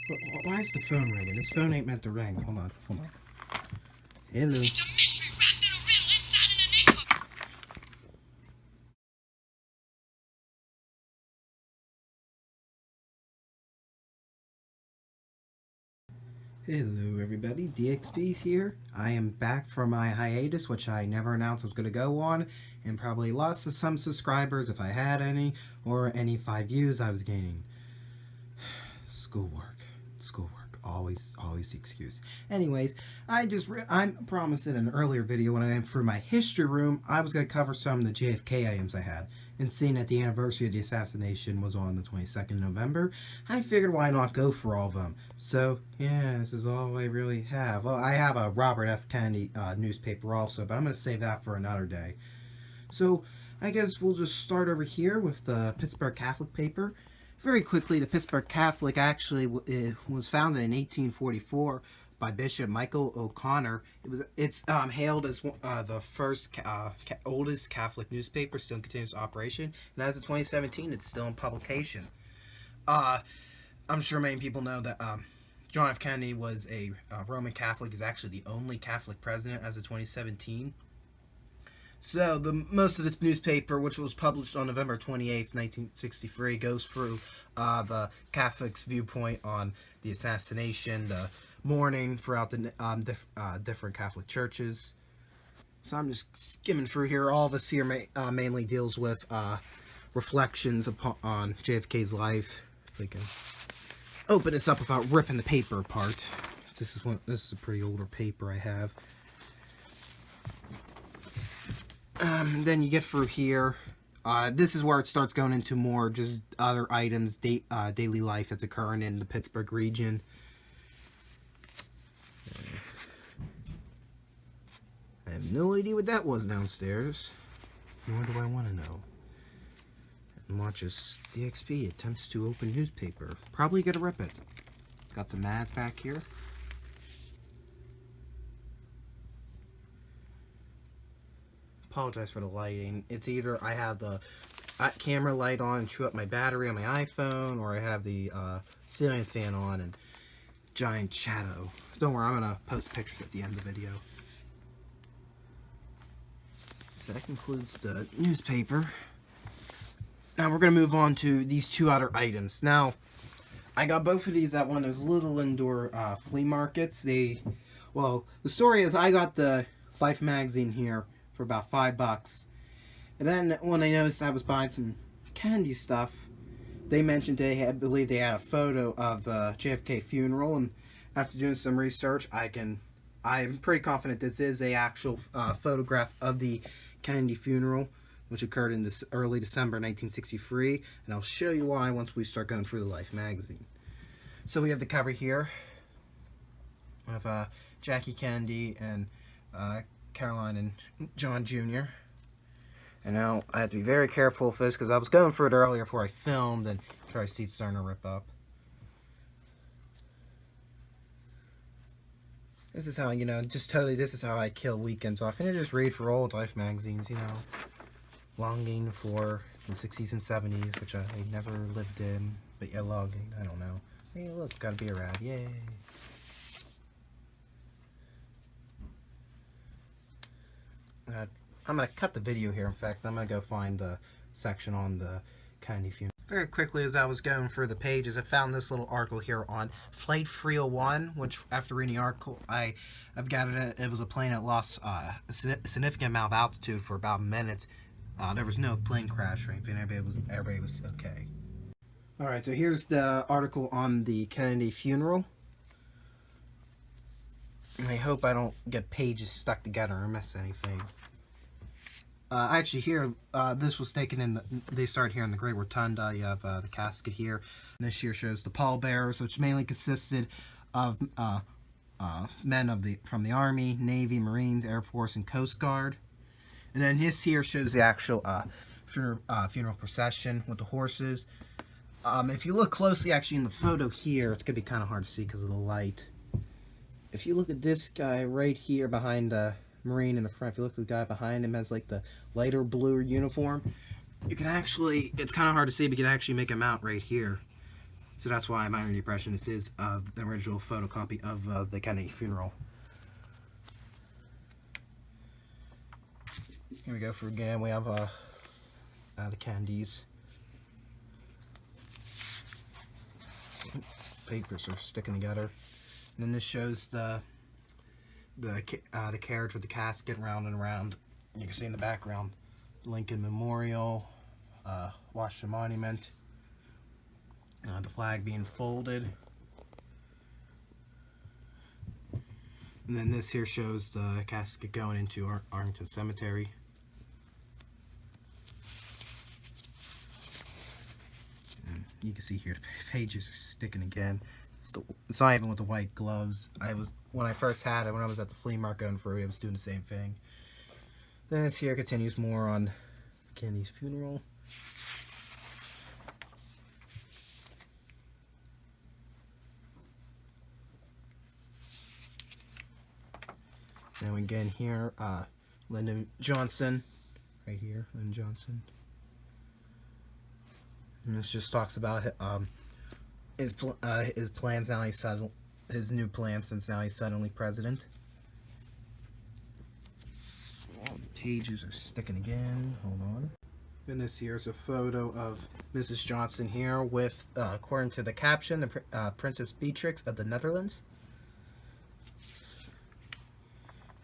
Why is the phone ringing? This phone ain't meant to ring. Hold on. Hello. It's a mystery wrapped in a riddle inside an enigma. Hello everybody, DXB's here. I am back from my hiatus, which I never announced was going to go on, and probably lost some subscribers if I had any, or any 5 views I was gaining. Schoolwork, always the excuse. Anyways, I promised in an earlier video when I went through my history room, I was going to cover some of the JFK items I had. And seeing that the anniversary of the assassination was on the 22nd of November, I figured why not go for all of them. So, yeah, this is all I really have. Well, I have a Robert F. Kennedy newspaper also, but I'm going to save that for another day. So, I guess we'll just start over here with the Pittsburgh Catholic paper. Very quickly, the Pittsburgh Catholic actually was founded in 1844 by Bishop Michael O'Connor. It's hailed as the first oldest Catholic newspaper, still in continuous operation, and as of 2017, it's still in publication. I'm sure many people know that John F. Kennedy was a Roman Catholic. He's actually the only Catholic president as of 2017. So most of this newspaper, which was published on November 28th, 1963, goes through the Catholic's viewpoint on the assassination, the mourning throughout the different Catholic churches. So I'm just skimming through here. All of this here mainly deals with reflections on JFK's life. If we can open this up without ripping the paper apart. This is a pretty older paper I have. Then you get through here. This is where it starts going into more just other items, daily life that's occurring in the Pittsburgh region. I have no idea what that was downstairs, nor do I want to know. And watch as DXP attempts to open newspaper. Probably gonna rip it. Got some ads back here. Apologize for the lighting. It's either I have the camera light on and chew up my battery on my iPhone, or I have the ceiling fan on and giant shadow. Don't worry, I'm gonna post pictures at the end of the video. So that concludes the newspaper. Now we're gonna move on to these two other items. Now, I got both of these at one of those little indoor flea markets. Well, the story is I got the Life magazine here for about $5. And then when they noticed I was buying some candy stuff, they mentioned I believe they had a photo of the JFK funeral, and after doing some research, I'm pretty confident this is a actual photograph of the Kennedy funeral, which occurred in early December 1963, and I'll show you why once we start going through the Life magazine. So we have the cover here of Jackie Kennedy and Caroline and John Jr. And now I have to be very careful with this because I was going through it earlier before I filmed, and here I see it's starting to rip up. This is how, this is how I kill weekends off. And I just read for old Life magazines, longing for the 60s and 70s, which I never lived in, but yeah, longing, I don't know. Hey, look, gotta be a rad, yay. I'm going to cut the video here. In fact, I'm going to go find the section on the Kennedy funeral. Very quickly, as I was going through the pages, I found this little article here on Flight 301, which after reading the article, I've gathered it was a plane that lost a significant amount of altitude for about a minute. There was no plane crash or anything. Everybody was okay. Alright, so here's the article on the Kennedy funeral. And I hope I don't get pages stuck together or miss anything. Actually, here, this was taken they started here in the Great Rotunda. You have the casket here. And this here shows the pallbearers, which mainly consisted of men from the Army, Navy, Marines, Air Force, and Coast Guard. And then this here shows the actual funeral procession with the horses. If you look closely, actually, in the photo here, it's going to be kind of hard to see because of the light. If you look at this guy right here behind the Marine in the front, if you look at the guy behind him has like the lighter blue uniform, you can actually, it's kind of hard to see, but you can actually make him out right here. So that's why my only impression this is of the original photocopy of the Kennedy funeral. Here we go for again. We have the Kennedys. Papers are sticking together. And then this shows the carriage with the casket round and round. You can see in the background Lincoln Memorial, Washington Monument, the flag being folded. And then this here shows the casket going into Arlington Cemetery. And you can see here the pages are sticking again. It's not even with the white gloves. When I first had it, when I was at the flea market going for it, I was doing the same thing. Then this here continues more on Kennedy's funeral. Now again here, Lyndon Johnson, right here, Lyndon Johnson. And this just talks about his plans now. He's settled his new plans since now he's suddenly president. All the pages are sticking again. Hold on. And this here is a photo of Mrs. Johnson here with, according to the caption, Princess Beatrix of the Netherlands.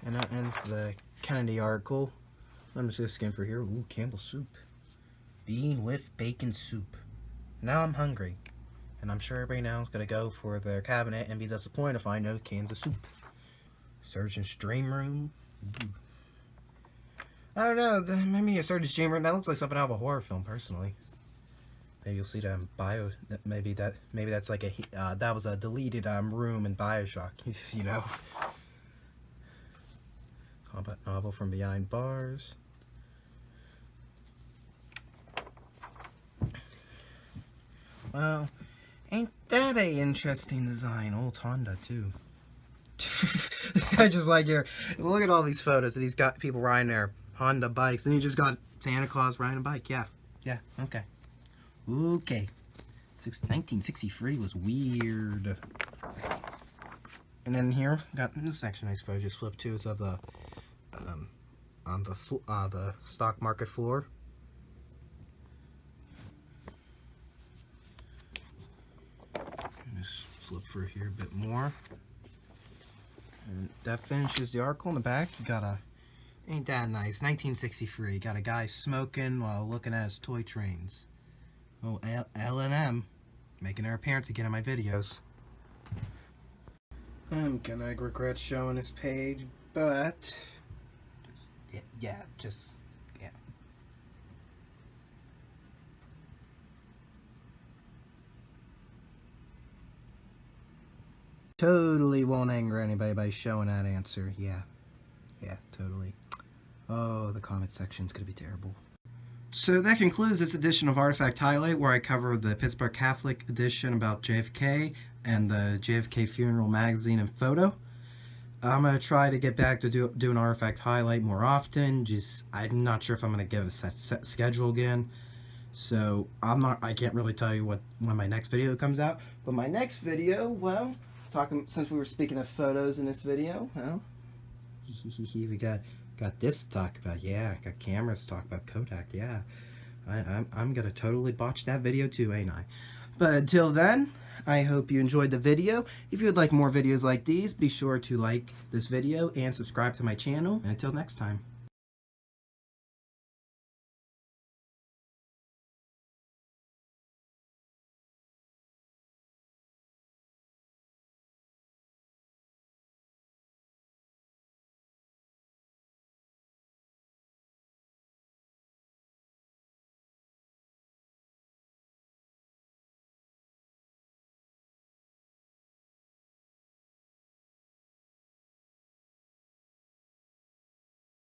And that ends the Kennedy article. I'm just skim for here. Ooh, Campbell's soup. Bean with bacon soup. Now I'm hungry. And I'm sure everybody now is going to go for their cabinet and be disappointed to find no cans of soup. Surgeon's dream room. Ooh. I don't know. Maybe a surgeon's dream room. That looks like something out of a horror film, personally. Maybe you'll see that in Bio. Maybe that's like a that was a deleted room in BioShock. You know. Combat novel from behind bars. Well, ain't that a interesting design? Old Honda too. I just like here. Look at all these photos of these got people riding their Honda bikes, and you just got Santa Claus riding a bike. Yeah, okay. 1963 was weird. And then here got this is actually a nice photo. Just flip to is of the on the stock market floor. Just flip through here a bit more. And that finishes the article. In the back, you got ain't that nice, 1963. Got a guy smoking while looking at his toy trains. Oh, L&M making their appearance again in my videos. I'm gonna regret showing this page, but yeah. Totally won't anger anybody by showing that answer. Yeah, totally. Oh, the comment section's gonna be terrible. So that concludes this edition of Artifact Highlight, where I cover the Pittsburgh Catholic edition about JFK and the JFK funeral magazine and photo. I'm going to try to get back to do an Artifact Highlight more often. I'm not sure if I'm going to give a set schedule again. So I can't really tell you when my next video comes out. But my next video, well, since we were speaking of photos in this video, well, we got this to talk about. Yeah, got cameras to talk about. Kodak. Yeah, I'm gonna totally botch that video too, ain't I? But until then, I hope you enjoyed the video. If you would like more videos like these, be sure to like this video and subscribe to my channel. And until next time.